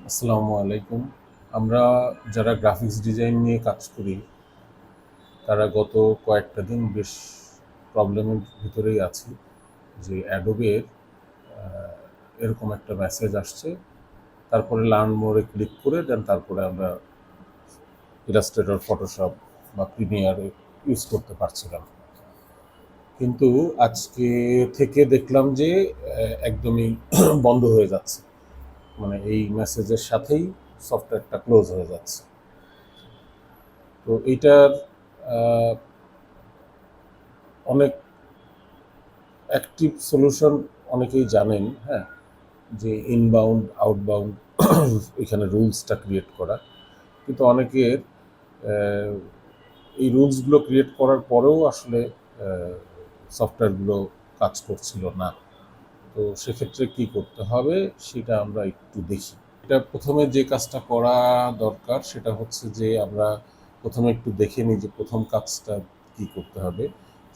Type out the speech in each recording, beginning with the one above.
আসসালামু আলাইকুম। আমরা যারা গ্রাফিক্স ডিজাইন নিয়ে কাজ করি, তারা গত কয়েকটা দিন বেশ প্রবলেমের ভিতরেই আছি যে অ্যাডোবের এরকম একটা মেসেজ আসছে, তারপরে লার্ন মোরে ক্লিক করে দেন তারপরে আমরা ইলাস্ট্রেটর, ফটোশপ বা প্রিমিয়ার ইউজ করতে পারছিলাম। কিন্তু আজকে থেকে দেখলাম যে একদমই বন্ধ হয়ে যাচ্ছে। মানে এই মেসেজের সাথেই সফটওয়্যারটা ক্লোজ হয়ে যাচ্ছে। তো এইটার আহ, অনেক অ্যাক্টিভ সলিউশন অনেকেই জানেন, হ্যাঁ, যে ইনবাউন্ড আউটবাউন্ড এখানে রুলসটা ক্রিয়েট করা। কিন্তু অনেকের আহ, এই রুলসগুলো ক্রিয়েট করার পরেও আসলে সফটওয়্যারগুলো কাজ করছিল না। তো সেক্ষেত্রে কি করতে হবে সেটা আমরা একটু দেখি। এটা প্রথমে যে কাজটা করা দরকার সেটা হচ্ছে যে আমরা প্রথমে একটু দেখে নিই যে প্রথম কাজটা কি করতে হবে।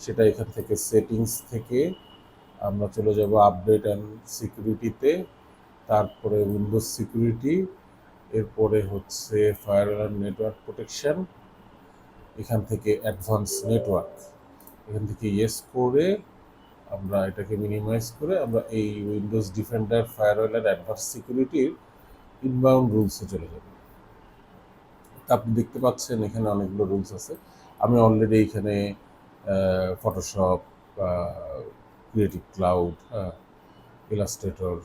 সেটা এখান থেকে সেটিংস থেকে আমরা চলে যাব আপডেট অ্যান্ড সিকিউরিটিতে, তারপরে উইন্ডোজ সিকিউরিটি, এরপরে হচ্ছে ফায়ারওয়াল নেটওয়ার্ক প্রোটেকশন, এখান থেকে অ্যাডভান্স নেটওয়ার্ক, এখান থেকে ইয়েস করে আমরা এটাকে মিনিমাইজ করে আমরা এই Windows defender, firewall and advance সিকিউরিটির ইনবাউন্ড রুলসে চলে যাব। আপনি দেখতে পাচ্ছেন এখানে অনেকগুলো রুলস আছে। আমি অলরেডি এখানে Photoshop, Creative Cloud, Illustrator,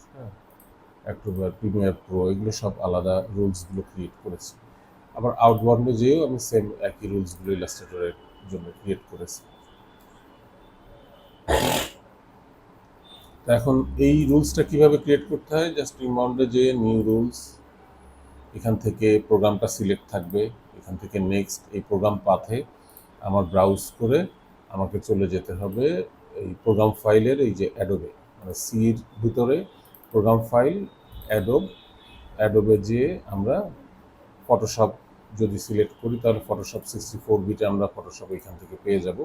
Acrobat, Premiere Pro, এগুলো সব আলাদা রুলসগুলো ক্রিয়েট করেছি। আবার আউটবাউন্ডে যেয়েও আমি সেম একই রুলসগুলো ইলাস্ট্রেটরের জন্য ক্রিয়েট করেছি। তো এখন এই রুলসটা কিভাবে ক্রিয়েট করতে হয়, জাস্ট ইনবাউন্ডে যেয়ে নিউ রুলস, এখান থেকে প্রোগ্রামটা সিলেক্ট থাকবে, এখান থেকে নেক্সট, এই প্রোগ্রাম পাথে আমার ব্রাউজ করে আমাকে চলে যেতে হবে এই প্রোগ্রাম ফাইলের এই যে অ্যাডোবে, মানে সির ভিতরে প্রোগ্রাম ফাইল অ্যাডোবে যেয়ে আমরা ফটোশপ যদি সিলেক্ট করি তাহলে ফটোশপ 64 বিটে আমরা ফটোশপ এখান থেকে পেয়ে যাব।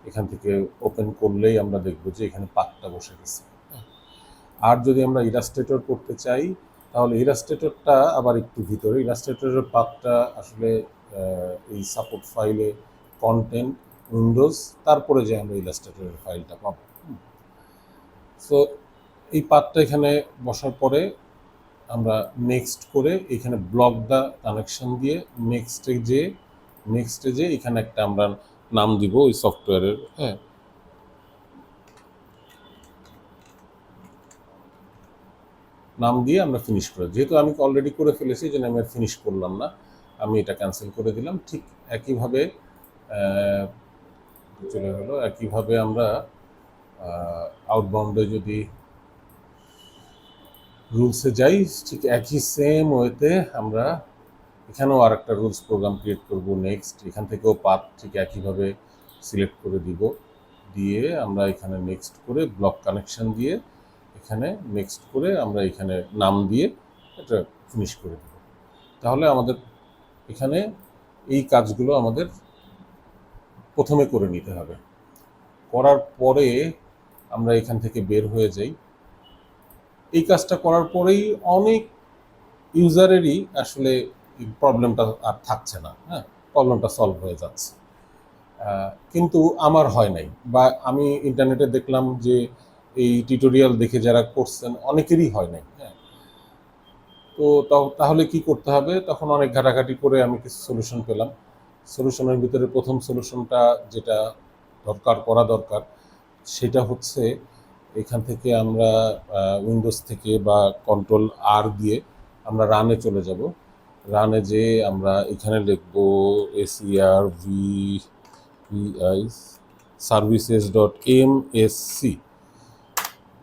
এখান থেকে ওপেন করলেই আমরা দেখব যে এখানে পাথটা বসে গেছে। আর যদি আমরা ইলাস্ট্রেটর করতে চাই তাহলে ইলাস্ট্রেটরটা আবার একটু ভিতরে, ইলাস্ট্রেটরের পাথটা আসলে এই সাপোর্ট ফাইলে কন্টেন্ট, উইন্ডোজ, তারপরে যে আমরা ইলাস্ট্রেটরের ফাইলটা পাবো। সো এই পাথটা এখানে বসার পরে আমরা নেক্সট করে এখানে ব্লক দা কানেকশন দিয়ে নেক্সটে যে এখানে একটা আমরা নাম দিব ওই সফটওয়্যারের, হ্যাঁ, নাম দিয়ে আমরা ফিনিশ করে, যেহেতু আমি অলরেডি করে ফেলেছি যে আমি আর ফিনিশ করলাম না, আমি এটা ক্যান্সেল করে দিলাম। ঠিক একইভাবে চলে গেলো। একইভাবে আমরা আউটবাউন্ডে যদি রুলসে যাই, ঠিক একই সেম ওয়েতে আমরা এখানেও আর একটা রুলস প্রোগ্রাম ক্রিয়েট করব। নেক্সট, এখান থেকেও পাথ ঠিক একইভাবে সিলেক্ট করে দিয়ে আমরা এখানে নেক্সট করে ব্লক কানেকশন দিয়ে এখানে নেক্সট করে আমরা এখানে নাম দিয়ে এটা ফিনিশ করে দেব। তাহলে আমাদের এখানে এই কাজগুলো আমাদের প্রথমে করে নিতে হবে। করার পরে আমরা এখান থেকে বের হয়ে যাই। এই কাজটা করার পরেই অনেক ইউজারেরই আসলে প্রবলেমটা আর থাকছে না, হ্যাঁ, প্রবলেমটা সলভ হয়ে যাচ্ছে। কিন্তু আমার হয় নাই, বা আমি ইন্টারনেটে দেখলাম যে এই টিউটোরিয়াল দেখে যারা করছেন অনেকেরই হয় নাই, হ্যাঁ। তো তাহলে কি করতে হবে, তখন অনেক ঘাটাঘাটি করে আমি কিছু সলিউশন পেলাম। সলিউশনের ভিতরে প্রথম সলিউশনটা যেটা করা দরকার সেটা হচ্ছে এখান থেকে আমরা উইন্ডোজ থেকে বা কন্ট্রোল আর দিয়ে আমরা রানে চলে যাব। রানে যে আমরা এখানে লিখব SERVI services.msc,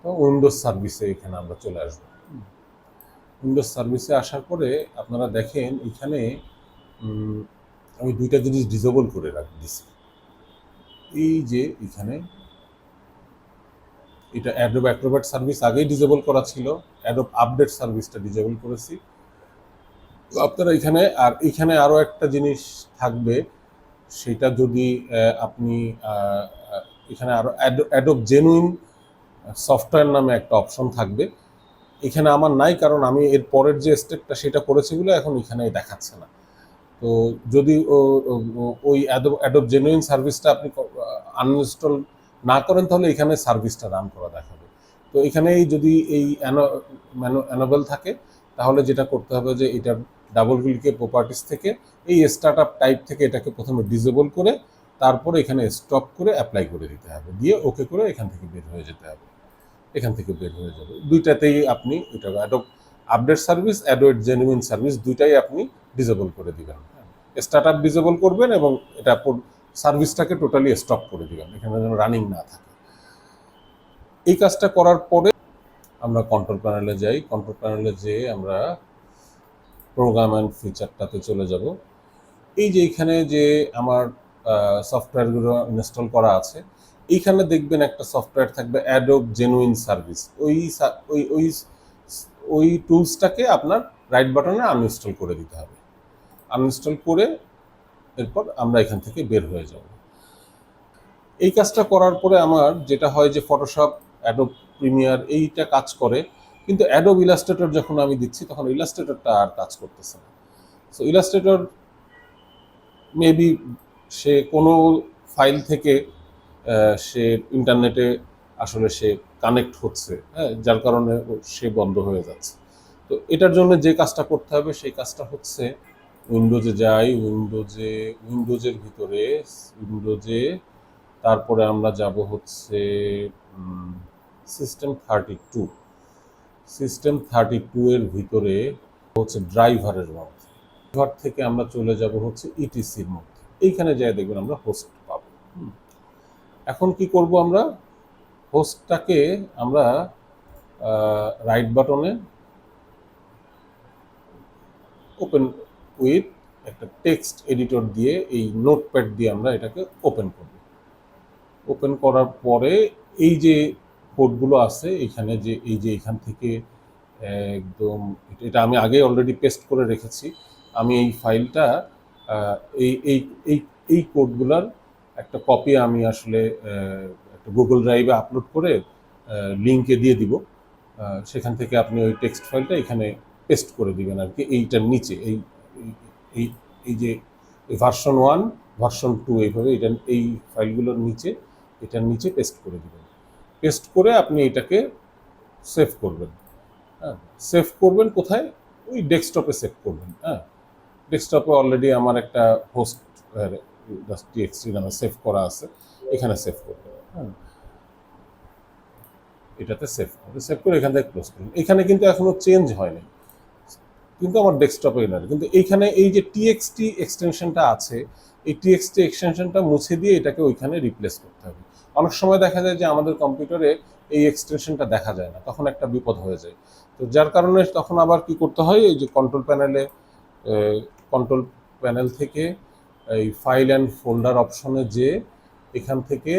তো উইন্ডোজ সার্ভিসে এখানে আমরা চলে আসব। উইন্ডোজ সার্ভিসে আসার পরে আপনারা দেখেন এখানে আমি দুইটা জিনিস ডিসেবল করে দিছি। এই যে এখানে এটা অ্যাডোব অ্যাক্রোব্যাট সার্ভিস আগেই ডিসেবল করা ছিল, অ্যাডোব আপডেট সার্ভিসটা ডিসেবল করেছি। তো আপনারা এখানে আরও একটা জিনিস থাকবে, সেটা যদি আপনি এখানে আরও অ্যাডোব জেনুইন সফটওয়্যার নামে একটা অপশন থাকবে। এখানে আমার নাই, কারণ আমি এর পরের যে স্টেপটা সেটা করেছি বলে এখন এখানে দেখাচ্ছে না। তো যদি ওই অ্যাডোব জেনুইন সার্ভিসটা আপনি আনইনস্টল না করেন, তাহলে এখানে সার্ভিসটা রান করা দেখাবে। তো এখানেই যদি এই অ্যানোবেল থাকে, তাহলে যেটা করতে হবে যে এটা ডাবল ক্লিকে প্রপার্টিস থেকে এই স্টার্ট আপ টাইপ থেকে এটাকে প্রথমে ডিসেবল করে তারপরে এখানে স্টপ করে অ্যাপ্লাই করে দিতে হবে, দিয়ে ওকে করে এখান থেকে বের হয়ে যেতে হবে। এখান থেকে বের হয়ে যাবে, দুইটাতেই আপনি এটা Adobe update service, Adobe genuine service দুইটাই আপনি ডিসেবল করে দিবেন। স্টার্ট আপ ডিসেবল করবেন এবং এটা সার্ভিসটাকে টোটালি স্টপ করে দিবেন, এখানে যেন রানিং না থাকে। এই কাজটা করার পরে আমরা কন্ট্রোল প্যানেলে যাই। কন্ট্রোল প্যানেলে যেয়ে আমরা প্রোগ্রাম অ্যান্ড ফিচারটাতে চলে যাব। এই যে এখানে যে আমার সফটওয়্যারগুলো ইনস্টল করা আছে, এইখানে দেখবেন একটা সফটওয়্যার থাকবে অ্যাডোব জেনুইন সার্ভিস। ওই টুলসটাকে আপনার রাইট বাটনে আনইনস্টল করে দিতে হবে। আনইনস্টল করে এরপর আমরা এখান থেকে বের হয়ে যাব। এই কাজটা করার পরে আমার যেটা হয় যে ফটোশপ, অ্যাডোব প্রিমিয়ার এইটা কাজ করে, কিন্তু অ্যাডোব ইলাস্ট্রেটর যখন আমি দিচ্ছি তখন ইলাস্ট্রেটরটা আর কাজ করতেছে না। সো ইলাস্ট্রেটর মেবি সে কোনো ফাইল থেকে সে ইন্টারনেটে আসলে সে কানেক্ট হচ্ছে, হ্যাঁ, যার কারণে সে বন্ধ হয়ে যাচ্ছে। তো এটার জন্য যে কাজটা করতে হবে সেই কাজটা হচ্ছে উইন্ডোজে যাই, উইন্ডোজের ভিতরে উইন্ডোজে, তারপরে আমরা যাব হচ্ছে সিস্টেম 32 এর ভিতরে হচ্ছে ড্রাইভারের মধ্যে, ড্রাইভার থেকে আমরা চলে যাব হচ্ছে ইটিসির মধ্যে। এইখানে যাই দেখবেন আমরা হোস্ট পাবো। এখন কি করব, আমরা হোস্টটাকে আমরা রাইট বাটনে ওপেন উইথ একটা টেক্সট এডিটর দিয়ে এই নোটপ্যাড দিয়ে আমরা এটাকে ওপেন করব। ওপেন করার পরে এই যে কোডগুলো আছে এখানে, যে এই যে এখান থেকে একদম এটা আমি আগে অলরেডি পেস্ট করে রেখেছি। আমি এই ফাইলটা এই এই এই এই কোডগুলোর একটা কপি আমি আসলে একটা গুগল ড্রাইভে আপলোড করে লিঙ্কে দিয়ে দিব। সেখান থেকে আপনি ওই টেক্সট ফাইলটা এখানে পেস্ট করে দিবেন আর কি, এইটার নিচে এই এই এই যে ভার্সন 1 ভার্সন 2 এইভাবে এই ফাইলগুলোর নিচে এটার নিচে পেস্ট করে দিবেন। পেস্ট করে আপনি এটাকে সেভ করবেন। হ্যাঁ, সেভ করবেন কোথায়? ওই ডেস্কটপে সেভ করবেন। হ্যাঁ, ডেস্কটপে অলরেডি আমার একটা হোস্ট টিএক্সটি নামে সেভ করা আছে, এখানে সেভ করবেন। হ্যাঁ, এটাতে সেভ করে এখান থেকে ক্লোজ করুন। এখানে কিন্তু এখনো চেঞ্জ হয়নি, কিন্তু আমার ডেস্কটপে না, কিন্তু এইখানে এই যে টিএক্সটি এক্সটেনশনটা আছে, এই টিএক্সটি এক্সটেনশনটা মুছে দিয়ে এটাকে ওইখানে রিপ্লেস করতে হবে। অনেক সময় দেখা যায় যে আমাদের কম্পিউটারে এই এক্সটেনশনটা দেখা যায় না, তখন একটা বিপদ হয়ে যায়। তো যার কারণে তখন আবার কি করতে হয়, এই যে কন্ট্রোল প্যানেল থেকে এই ফাইল অ্যান্ড ফোল্ডার অপশনে যে এখান থেকে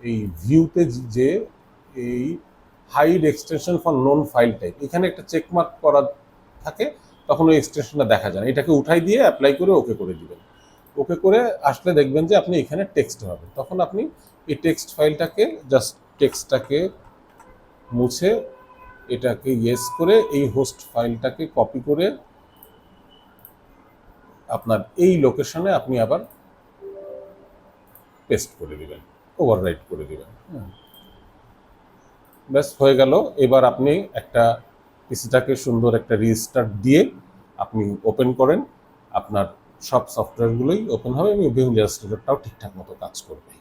এই ভিউতে যে এই hide extension for known file type এখানে একটা চেকমার্ক করা থাকে, তখন ওই এক্সটেনশনটা দেখা যায় না। এটাকে উঠাই দিয়ে অ্যাপ্লাই করে ওকে করে দিবেন। ওকে করে আসলে দেখবেন যে আপনি এখানে টেক্সট হবে, তখন আপনি এই টেক্সট ফাইলটাকে জাস্ট টেক্সটটাকে মুছে এটাকে ইয়েস করে এই হোস্ট ফাইলটাকে কপি করে আপনার এই লোকেশনে আপনি আবার পেস্ট করে দিবেন, ওভাররাইট করে দিবেন। ব্যাস হয়ে গেল। এবার আপনি একটা পিসিটাকে সুন্দর একটা রিস্টার্ট দিয়ে আপনি ওপেন করেন, আপনার সব সফটওয়্যারগুলোই ওপেন হবে এবং ভিম ইলাস্ট্রেটরটাও ঠিকঠাক মতো কাজ করবে।